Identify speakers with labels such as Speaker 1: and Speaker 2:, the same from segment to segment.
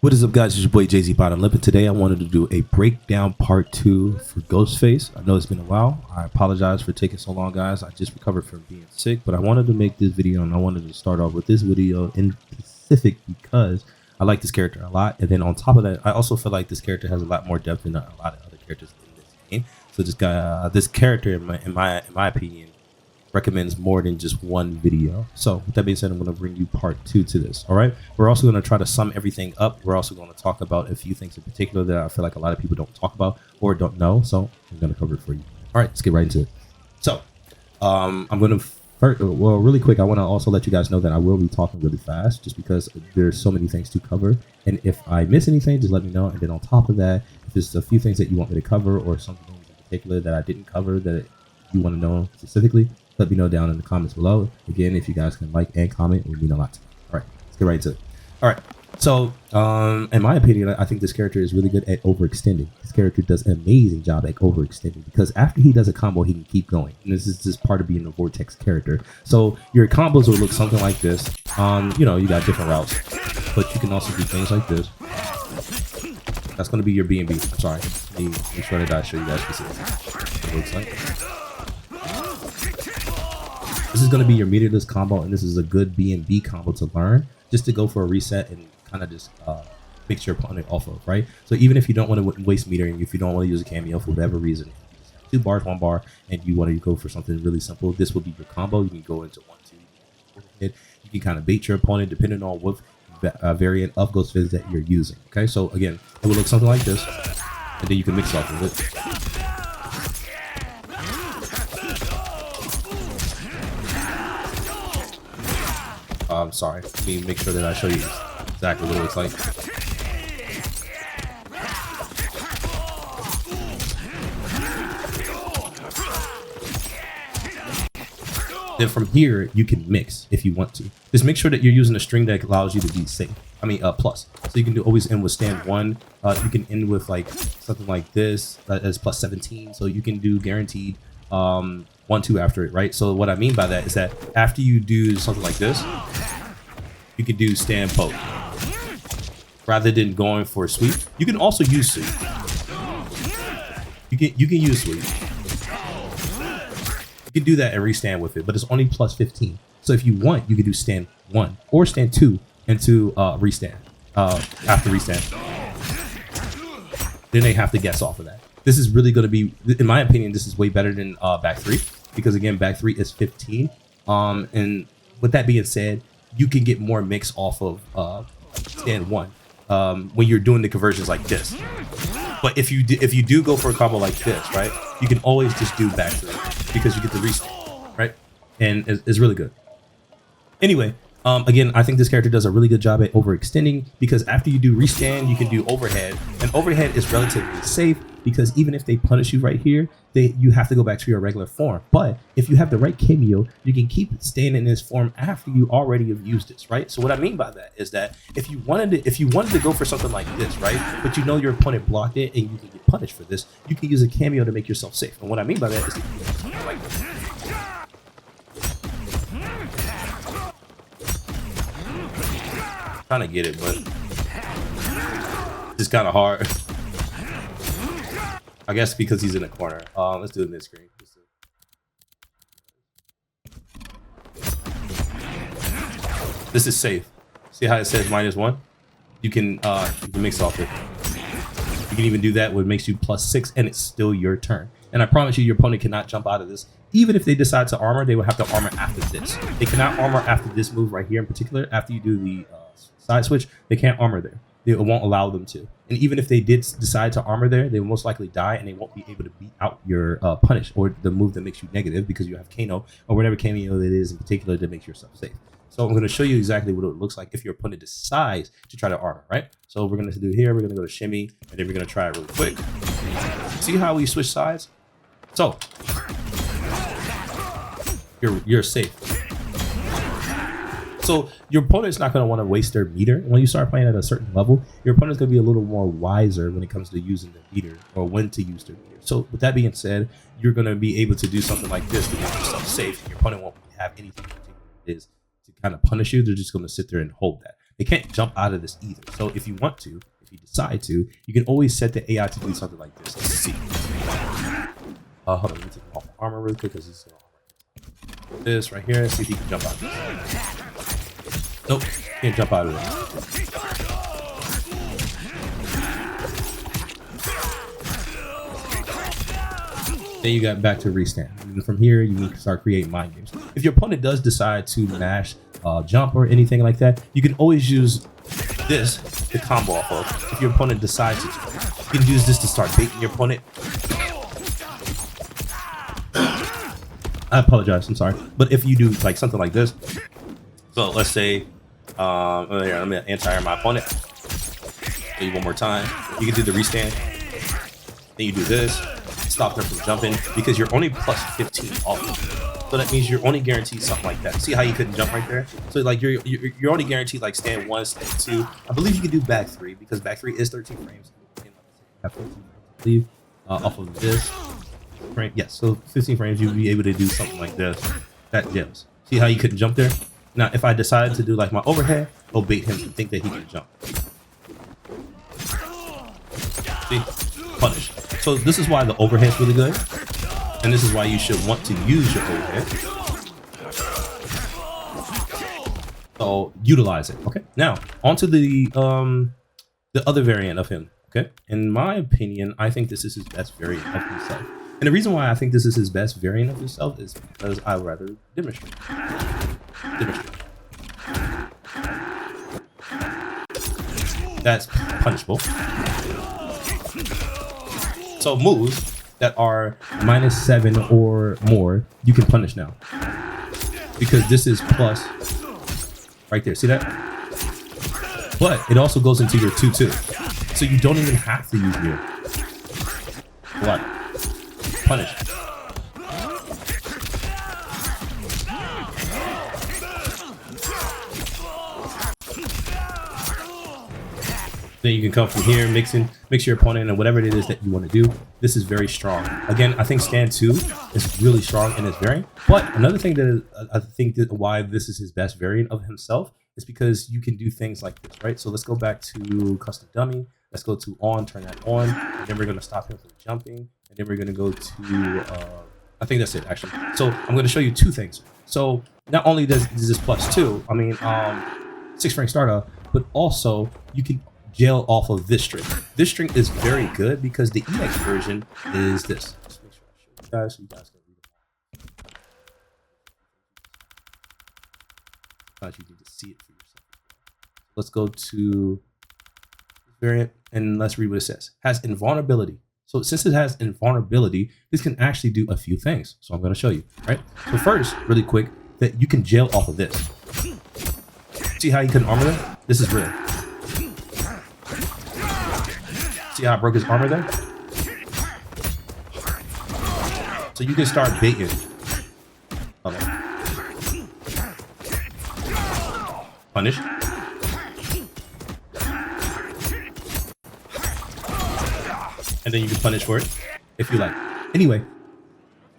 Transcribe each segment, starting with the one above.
Speaker 1: What is up, guys? It's your boy Jay-Z Bottom Lip, and today I wanted to do a breakdown part 2 for GHostFace. I know it's been a while. I apologize for taking so long, guys. I just recovered from being sick, but I wanted to make this video, and I wanted to start off with this video in specific because I like this character a lot. And then on top of that, I also feel like this character has a lot more depth than a lot of other characters in this game. So this character, in my opinion, recommends more than just one video. So with that being said, I'm going to bring you part 2 to this. All right, we're also going to try to sum everything up. We're also going to talk about a few things in particular that I feel like a lot of people don't talk about or don't know, so I'm going to cover it for you. All right, let's get right into it. So I'm going to really quick, I want to also let you guys know that I will be talking really fast just because there's so many things to cover, and if I miss anything, just let me know. And then on top of that, if there's a few things that you want me to cover or something in particular that I didn't cover that you want to know specifically, let me know down in the comments below. Again, if you guys can like and comment, it would mean a lot to me. All right, let's get right into it. All right, so in my opinion, I think this character is really good at overextending. This character does an amazing job at overextending because after he does a combo, he can keep going. And this is just part of being a Vortex character. So your combos will look something like this. You know, you got different routes, but you can also do things like this. That's going to be your B&B. I'm sorry. Let me make sure that I show you guys what it looks like. This is going to be your meterless combo, and this is a good B&B combo to learn, just to go for a reset and kind of just mix your opponent off of, right? So even if you don't want to waste metering, if you don't want to use a cameo for whatever reason, 2 bars, 1 bar, and you want to go for something really simple, this will be your combo. You can go into 1, 2, you can kind of bait your opponent depending on what variant of GHostFace that you're using. Okay, so again, it will look something like this, and then you can mix off of it. I'm sorry, let me make sure that I show you exactly what it looks like. Then from here, you can mix if you want to. Just make sure that you're using a string that allows you to be safe. I mean, plus. So you can always end with stand 1. You can end with like something like this as plus 17. So you can do guaranteed 1, 2 after it, right? So what I mean by that is that after you do something like this, you can do stand poke rather than going for a sweep. You can also use sweep. You can use sweep. You can do that and restand with it, but it's only plus 15. So if you want, you can do stand 1 or stand 2 into restand after restand. Then they have to guess off of that. This is really going to be, in my opinion, this is way better than back 3 because again, back 3 is 15. And with that being said, you can get more mix off of stand 1 when you're doing the conversions like this. But if you do go for a combo like this, right, you can always just do back 3 because you get the restand, right, and it's really good. Anyway, again, I think this character does a really good job at overextending because after you do restand, you can do overhead, and overhead is relatively safe because even if they punish you right here, you have to go back to your regular form. But if you have the right cameo, you can keep staying in this form after you already have used this, right? So what I mean by that is that if you wanted to go for something like this, right, but you know your opponent blocked it and you can get punished for this, you can use a cameo to make yourself safe. And what I mean by that is like this. Trying to get it, but it's kind of hard. I guess because he's in the corner. Let's do it mid screen. This is safe. See how it says -1? You can mix off it. You can even do that, what makes you +6, and it's still your turn. And I promise you, your opponent cannot jump out of this. Even if they decide to armor, they will have to armor after this. They cannot armor after this move right here in particular. After you do the side switch, they can't armor there. It won't allow them to. And even if they did decide to armor there, they will most likely die and they won't be able to beat out your punish or the move that makes you negative because you have Kano or whatever cameo that is in particular that makes yourself safe. So I'm going to show you exactly what it looks like if your opponent decides to try to armor, right? So we're going to do here, we're going to go to shimmy, and then we're going to try it really quick. See how we switch sides? So you're safe. So your opponent's not going to want to waste their meter. When you start playing at a certain level, your opponent's going to be a little more wiser when it comes to using the meter or when to use their meter. So with that being said, you're going to be able to do something like this to get yourself safe. And your opponent won't have anything is to kind of punish you. They're just going to sit there and hold that. It can't jump out of this either. So if you want to, if you decide to, you can always set the AI to do something like this. Let's see. Hold on, let me take off armor real quick because this is this right here. See if he can jump out. Nope, can't jump out of it. Then you got back to restand. And from here, you need to start creating mind games. If your opponent does decide to mash jump or anything like that, you can always use this to combo off of. If your opponent decides to, you can use this to start baiting your opponent. I apologize, I'm sorry. But if you do like something like this, so let's say, here, let me anti-air my opponent. Maybe one more time. You can do the restand. Then you do this. Stop them from jumping because you're only plus 15 off. So that means you're only guaranteed something like that. See how you couldn't jump right there? So like you're only guaranteed like stand 1, stand 2. I believe you can do back 3 because back 3 is 13 frames. I believe off of this frame. Yes, so 15 frames you'll be able to do something like this. That gems. See how you couldn't jump there? Now if I decide to do like my overhead, I'll bait him to think that he can jump. See? Punish. So this is why the overhead is really good, and this is why you should want to use your overhead. So utilize it. Okay. Now onto the other variant of him. Okay. In my opinion, I think this is his best variant of himself, and the reason why I think this is his best variant of himself is because I would rather demonstrate. That's punishable. So moves that are -7 or more, you can punish now. Because this is plus right there. See that? But it also goes into your 2-2. So you don't even have to use your what? Punish. Then you can come from here, mix your opponent and whatever it is that you want to do. This is very strong. Again, I think stand 2 is really strong in its variant. But another thing that I think that why this is his best variant of himself is because you can do things like this, right? So let's go back to custom dummy. Let's go to on, turn that on, and then we're going to stop him from jumping, and then we're going to go to I think that's it actually. So I'm going to show you 2 things. So not only does this +2, I mean 6 frame startup, but also you can jail off of this string. This string is very good because the EX version is this. Just make sure I show you guys so you guys can read it. Sometimes you need to see it for yourself. Let's go to variant and let's read what it says. Has invulnerability. So since it has invulnerability, this can actually do a few things. So I'm going to show you, right? So first, really quick, that you can jail off of this. See how you couldn't armor that? This is real. See how I broke his armor there? So you can start baiting. Okay. Punish. And then you can punish for it if you like. Anyway,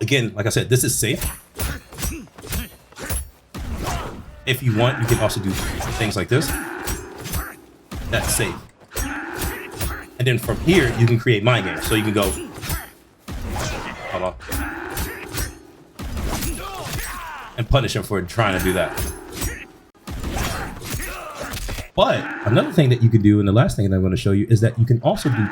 Speaker 1: again, like I said, this is safe. If you want, you can also do things like this. That's safe. And then from here, you can create mind games. So you can go, hold on, and punish him for trying to do that. But another thing that you can do, and the last thing that I'm going to show you, is that you can also do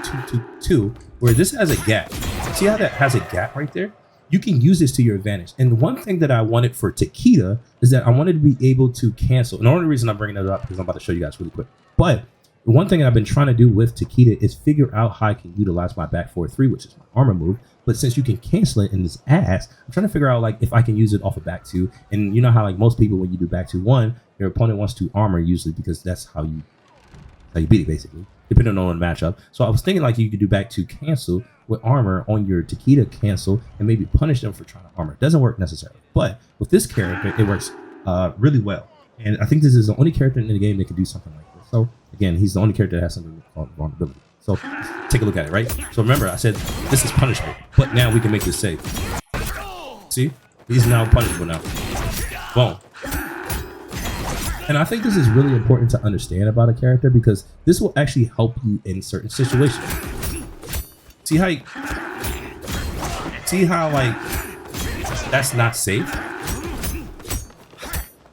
Speaker 1: 2-2-2, where this has a gap. See how that has a gap right there? You can use this to your advantage. And one thing that I wanted for Takeda is that I wanted to be able to cancel. And the only reason I'm bringing it up because I'm about to show you guys really quick. But the one thing I've been trying to do with Takeda is figure out how I can utilize my back 4-3, which is my armor move. But since you can cancel it in this ass, I'm trying to figure out like if I can use it off of back 2. And you know how like most people, when you do back 2-1, your opponent wants to armor usually because that's how you beat it basically, depending on the matchup. So I was thinking like you could do back 2 cancel with armor on your Takeda cancel and maybe punish them for trying to armor. It doesn't work necessarily, but with this character, it works really well. And I think this is the only character in the game that can do something like this. So again, he's the only character that has something called vulnerability. So take a look at it, right? So remember, I said this is punishable, but now we can make this safe. See, he's now punishable now. Boom. And I think this is really important to understand about a character because this will actually help you in certain situations. See how like that's not safe?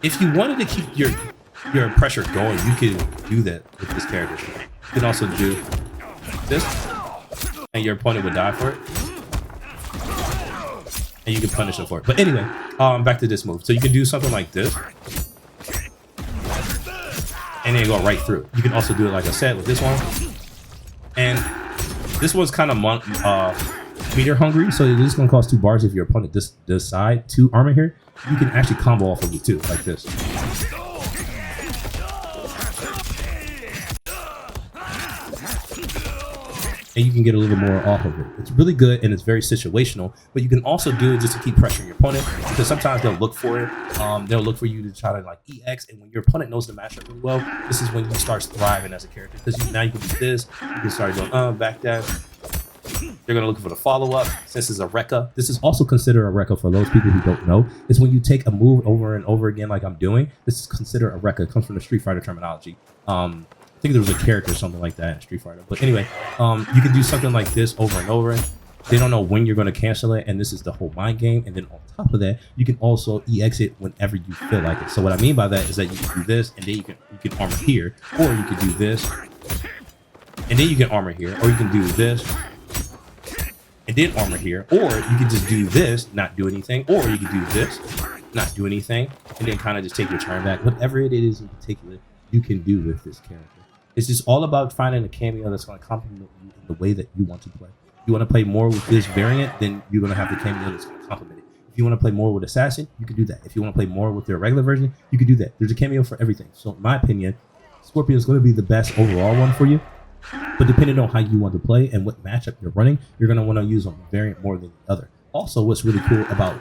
Speaker 1: If you wanted to keep your pressure going, you can do that with this character. You can also do this, and your opponent would die for it. And you can punish them for it. But anyway, back to this move. So you can do something like this. And then go right through. You can also do it like I said with this one. And this one's kind of meter hungry. So this is going to cost 2 bars if your opponent decide to armor here. You can actually combo off of it too, like this. And you can get a little more off of it. It's really good and it's very situational, but you can also do it just to keep pressuring your opponent because sometimes they'll look for it. They'll look for you to try to like EX, and when your opponent knows the matchup really well, this is when you start thriving as a character because now you can do this. You can start doing back dash. They're gonna look for the follow-up. Since it's a Rekka, this is also considered a Rekka for those people who don't know. It's when you take a move over and over again like I'm doing. This is considered a Rekka. It comes from the Street Fighter terminology. I think there was a character or something like that in Street Fighter. But anyway, you can do something like this over and over. They don't know when you're going to cancel it, and this is the whole mind game. And then on top of that, you can also EX it whenever you feel like it. So what I mean by that is that you can do this, and then you can armor here, or you can do this, and then you can armor here, or you can do this, and then armor here, or you can just do this, not do anything, or you can do this, not do anything, and then kind of just take your turn back. Whatever it is in particular, you can do with this character. It's just all about finding a cameo that's going to complement you in the way that you want to play. If you want to play more with this variant, then you're going to have the cameo that's going to complement it. If you want to play more with Assassin, you can do that. If you want to play more with their regular version, you can do that. There's a cameo for everything. So in my opinion, Scorpion is going to be the best overall one for you. But depending on how you want to play and what matchup you're running, you're going to want to use a variant more than the other. Also, what's really cool about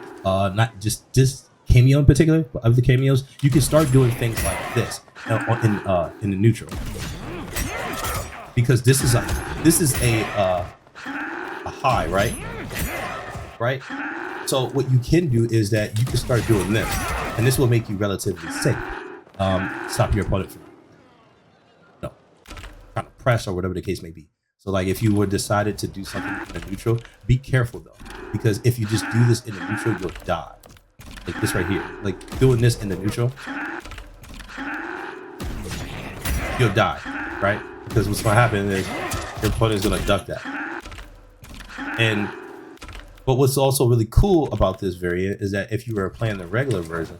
Speaker 1: not just this cameo in particular, but other cameos, you can start doing things like this in the neutral. Because this is a high, right? So what you can do is that you can start doing this, and this will make you relatively safe. Stop your opponent from kind of press or whatever the case may be. So like if you were decided to do something in the neutral, be careful though, because if you just do this in the neutral, you'll die. Like this right here, like doing this in the neutral, you'll die, right? Because what's going to happen is your opponent is going to duck that. But what's also really cool about this variant is that if you were playing the regular version,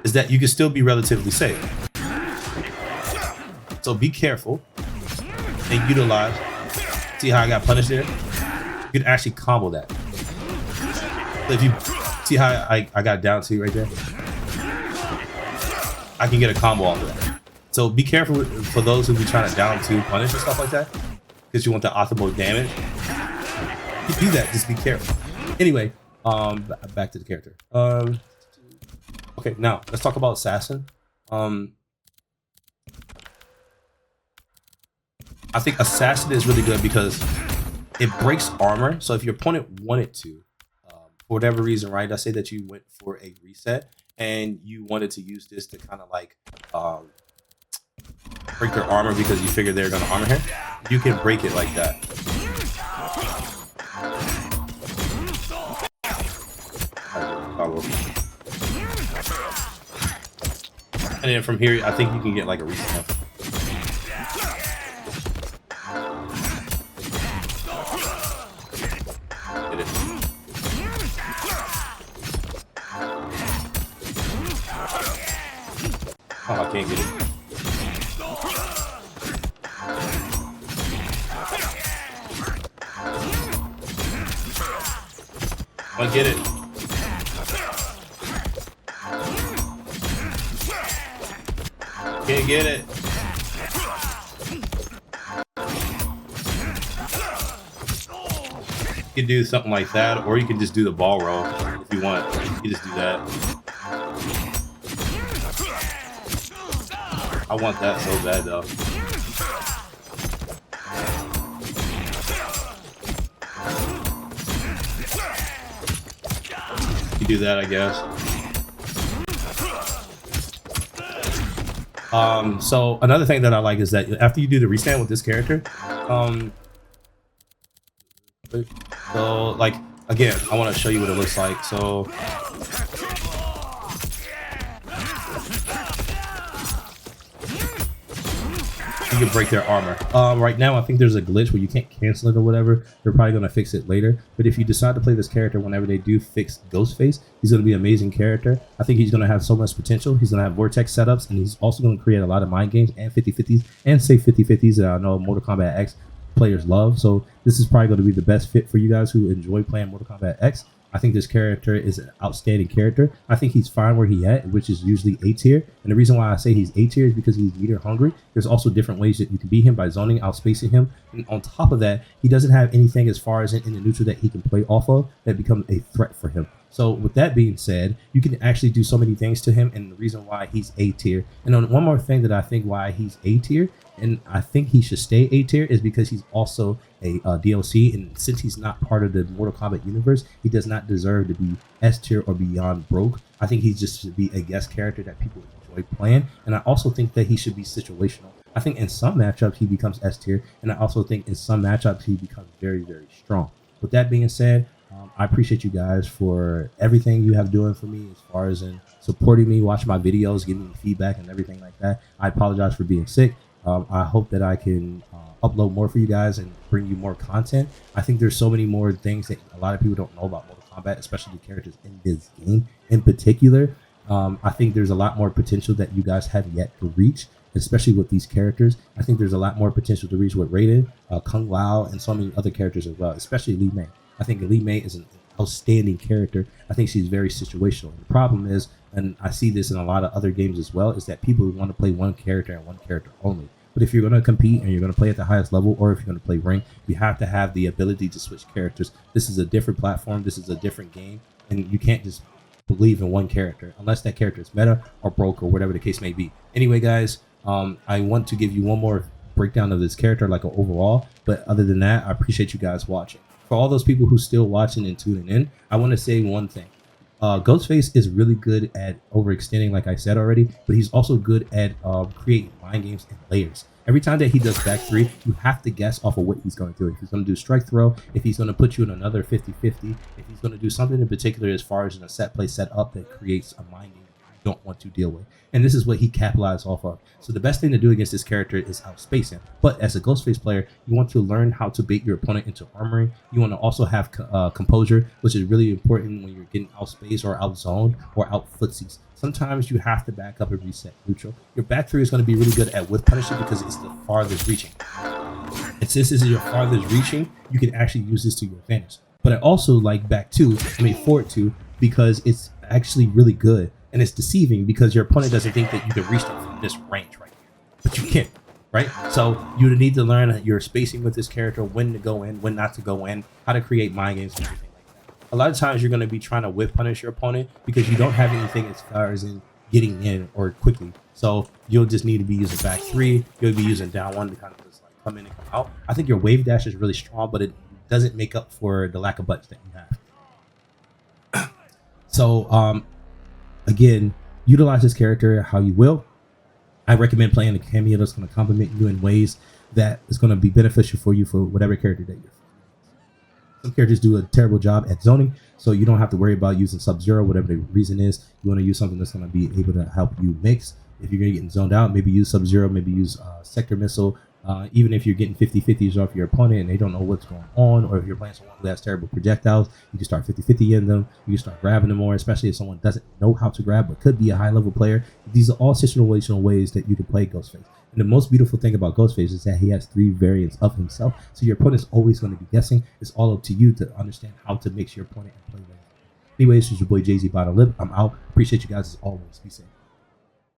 Speaker 1: is that you can still be relatively safe. So be careful and utilize. See how I got punished there? You can actually combo that. So if you see how I got down to right there, I can get a combo off of that. So be careful for those who be trying to down to punish and stuff like that, because you want the optimal damage. You do that, just be careful. Anyway, back to the character. Okay, now let's talk about Assassin. I think Assassin is really good because it breaks armor. So if your opponent wanted to, for whatever reason, right? Let's say that you went for a reset and you wanted to use this to kind of like break their armor because you figured they're going to armor him. You can break it like that. And then from here, I think you can get like a reset. Get it. Oh, I can't get it. I'll get it. Can't get it. You can do something like that, or you can just do the ball roll if you want. You can just do that. I want that so bad though. You do that, I guess. So another thing that I like is that after you do the restand with this character, so like again, I want to show you what it looks like. So you can break their armor. Right now, I think there's a glitch where you can't cancel it or whatever. They're probably going to fix it later. But if you decide to play this character whenever they do fix GHostFace, he's going to be an amazing character. I think he's going to have so much potential. He's going to have vortex setups, and he's also going to create a lot of mind games and 50-50s and safe 50-50s that I know Mortal Kombat X players love. So this is probably going to be the best fit for you guys who enjoy playing Mortal Kombat X. I think this character is an outstanding character. I think he's fine where he at, which is usually A tier. And the reason why I say he's A tier is because he's meter hungry. There's also different ways that you can beat him by zoning, outspacing him. And on top of that, he doesn't have anything as far as in the neutral that he can play off of that becomes a threat for him. So with that being said, you can actually do so many things to him, and the reason why he's A tier. And on one more thing that I think why he's A tier, and I think he should stay A tier, is because he's also a DLC, and since he's not part of the Mortal Kombat universe, he does not deserve to be S tier or beyond broke. I think he just should be a guest character that people enjoy playing, and I also think that he should be situational. I think in some matchups he becomes S tier, and I also think in some matchups he becomes very, very strong. With that being said, I appreciate you guys for everything you have doing for me as far as in supporting me, watching my videos, giving me feedback and everything like that. I apologize for being sick. I hope that I can upload more for you guys and bring you more content. I think there's so many more things that a lot of people don't know about Mortal Kombat, especially the characters in this game in particular. I think there's a lot more potential that you guys have yet to reach, especially with these characters. I think there's a lot more potential to reach with Raiden, Kung Lao, and so many other characters as well, especially Li Mei. I think Li Mei is an outstanding character. I think she's very situational. And the problem is, and I see this in a lot of other games as well, is that people want to play one character and one character only. But if you're going to compete and you're going to play at the highest level, or if you're going to play rank, you have to have the ability to switch characters. This is a different platform. This is a different game. And you can't just believe in one character unless that character is meta or broke or whatever the case may be. Anyway, guys, I want to give you one more breakdown of this character, like an overall. But other than that, I appreciate you guys watching. For all those people who still watching and tuning in, I want to say one thing. GHostFace is really good at overextending, like I said already, but he's also good at creating mind games and layers. Every time that he does back three, you have to guess off of what he's going to do. If he's going to do strike throw, if he's going to put you in another 50-50, if he's going to do something in particular as far as in a set play set up that creates a mind game you don't want to deal with. And this is what he capitalized off of. So the best thing to do against this character is outspace him. But as a GHostFace player, you want to learn how to bait your opponent into armoring. You want to also have composure, which is really important when you're getting outspaced or outzoned or out footsies. Sometimes you have to back up and reset neutral. Your back three is going to be really good at whip punishing because it's the farthest reaching. And since this is your farthest reaching, you can actually use this to your advantage. But I also like back two, forward two, because it's actually really good. And it's deceiving because your opponent doesn't think that you can reach them from this range right here. But you can, right? So you need to learn your spacing with this character, when to go in, when not to go in, how to create mind games and everything like that. A lot of times you're going to be trying to whip punish your opponent because you don't have anything as far as in getting in or quickly. So you'll just need to be using back three. You'll be using down one to kind of just like come in and come out. I think your wave dash is really strong, but it doesn't make up for the lack of buttons that you have. So, again, utilize this character how you will. I recommend playing a cameo that's going to complement you in ways that is going to be beneficial for you for whatever character that you're. Some characters do a terrible job at zoning, so you don't have to worry about using Sub-Zero, whatever the reason is. You want to use something that's going to be able to help you mix. If you're going to get zoned out, maybe use Sub-Zero, maybe use Sector Missile. Even if you're getting 50-50s off your opponent and they don't know what's going on, or if you're playing someone who has terrible projectiles, you can start 50-50 in them. You can start grabbing them more, especially if someone doesn't know how to grab but could be a high-level player. These are all situational ways that you can play GHostFace. And the most beautiful thing about GHostFace is that he has 3 variants of himself, so your opponent's always going to be guessing. It's all up to you to understand how to mix your opponent and play them. Anyways, this is your boy Jay-Z Bottom Lip. I'm out. Appreciate you guys as always. Be safe.